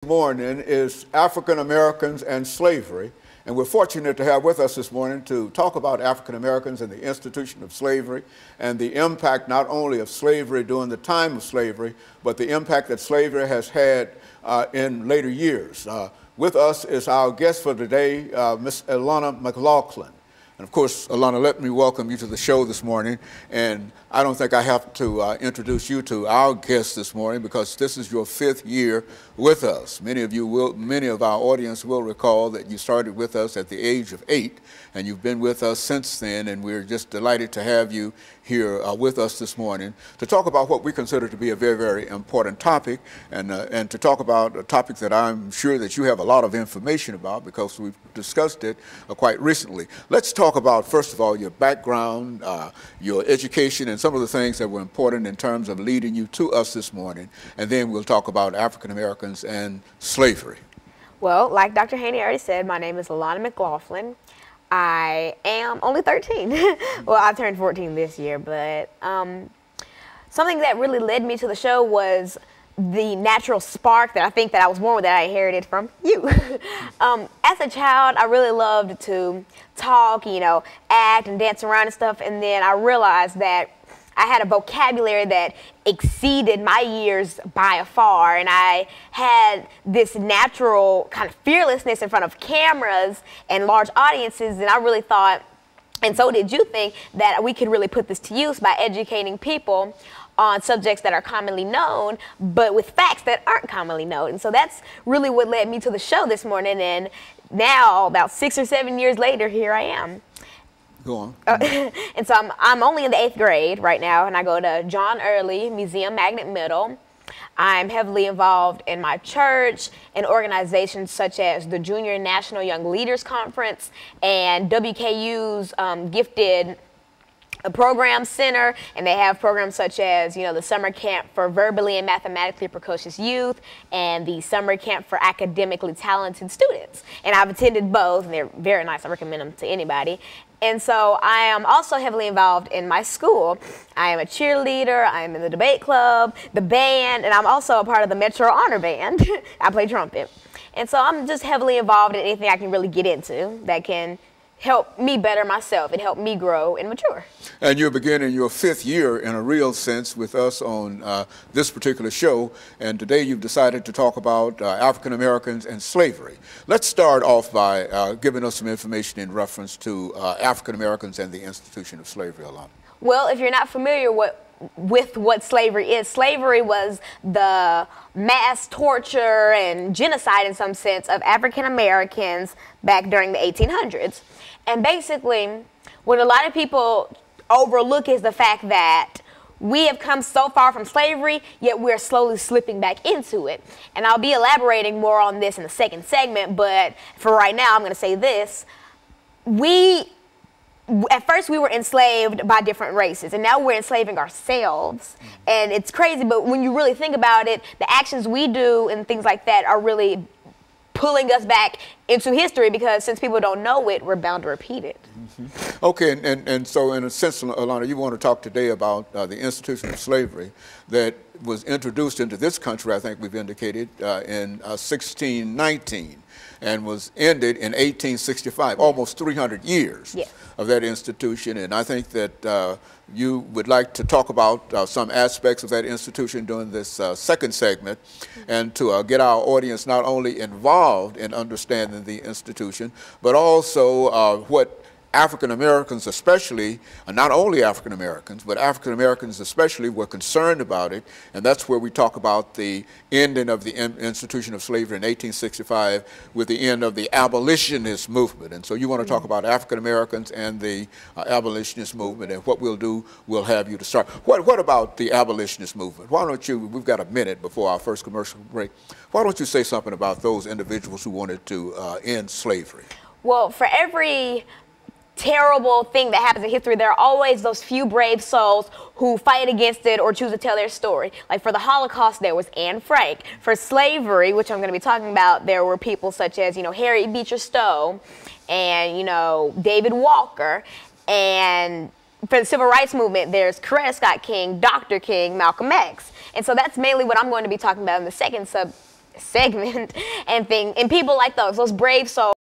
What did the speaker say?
Morning is African Americans and slavery, and we're fortunate to have with us this morning to talk about African Americans and the institution of slavery and the impact not only of slavery during the time of slavery, but the impact that slavery has had in later years. With us is our guest for today, Miss Alana McLaughlin. And of course, Alana, let me welcome you to the show this morning. And I don't think I have to introduce you to our guest this morning because this is your 5th year with us. Many of our audience will recall that you started with us at the age of 8, and you've been with us since then. And we're just delighted to have you here with us this morning to talk about what we consider to be a very, very important topic, and to talk about a topic that I'm sure that you have a lot of information about because we've discussed it quite recently. Let's talk about, first of all, your background, your education, and some of the things that were important in terms of leading you to us this morning, and then we'll talk about African Americans and slavery. Well, like Dr. Haney already said, my name is Alana McLaughlin. I am only 13. Well, I turned 14 this year, but something that really led me to the show was the natural spark that I think that I was born with, that I inherited from you. As a child, I really loved to talk, act and dance around and stuff, and then I realized that I had a vocabulary that exceeded my years by far, and I had this natural kind of fearlessness in front of cameras and large audiences, and I really thought, and so did you think, that we could really put this to use by educating people on subjects that are commonly known, but with facts that aren't commonly known. And so that's really what led me to the show this morning, and now, about 6 or 7 years later, here I am. Go on. And so I'm only in the 8th grade right now, and I go to John Early Museum Magnet Middle. I'm heavily involved in my church and organizations such as the Junior National Young Leaders Conference and WKU's Gifted Program Center, and they have programs such as, the summer camp for verbally and mathematically precocious youth and the summer camp for academically talented students. And I've attended both, and they're very nice. I recommend them to anybody. And so I am also heavily involved in my school. I am a cheerleader, I am in the debate club, the band, and I'm also a part of the Metro Honor Band. I play trumpet. And so I'm just heavily involved in anything I can really get into that can help me better myself and help me grow and mature. And you're beginning your 5th year in a real sense with us on this particular show, and today you've decided to talk about African Americans and slavery. Let's start off by giving us some information in reference to African Americans and the institution of slavery, Alana. Well, if you're not familiar with what slavery is, slavery was the mass torture and genocide in some sense of African Americans back during the 1800s. And basically, what a lot of people overlook is the fact that we have come so far from slavery, yet we're slowly slipping back into it. And I'll be elaborating more on this in the second segment, but for right now, I'm going to say this. At first, we were enslaved by different races, and now we're enslaving ourselves. And it's crazy, but when you really think about it, the actions we do and things like that are really pulling us back into history, because since people don't know it, we're bound to repeat it. Mm-hmm. Okay, and so in a sense, Alana, you want to talk today about the institution of slavery that was introduced into this country, I think we've indicated, in 1619 and was ended in 1865, almost 300 years of that institution. And I think that you would like to talk about some aspects of that institution during this second segment, and to get our audience not only involved in understanding the institution, but also what African Americans especially, not only African Americans, but African Americans especially were concerned about it. And that's where we talk about the ending of the institution of slavery in 1865 with the end of the Abolitionist movement. And so you want to talk about African Americans and the Abolitionist movement, and what we'll do, we'll have you to start. What about the Abolitionist movement? Why don't you, we've got a minute before our first commercial break, why don't you say something about those individuals who wanted to end slavery? Well, for every terrible thing that happens in history, there are always those few brave souls who fight against it or choose to tell their story. Like for the Holocaust, there was Anne Frank. For slavery, which I'm going to be talking about, there were people such as, Harriet Beecher Stowe and, David Walker. And for the Civil Rights Movement, there's Coretta Scott King, Dr. King, Malcolm X. And so that's mainly what I'm going to be talking about in the second segment and people like those brave souls.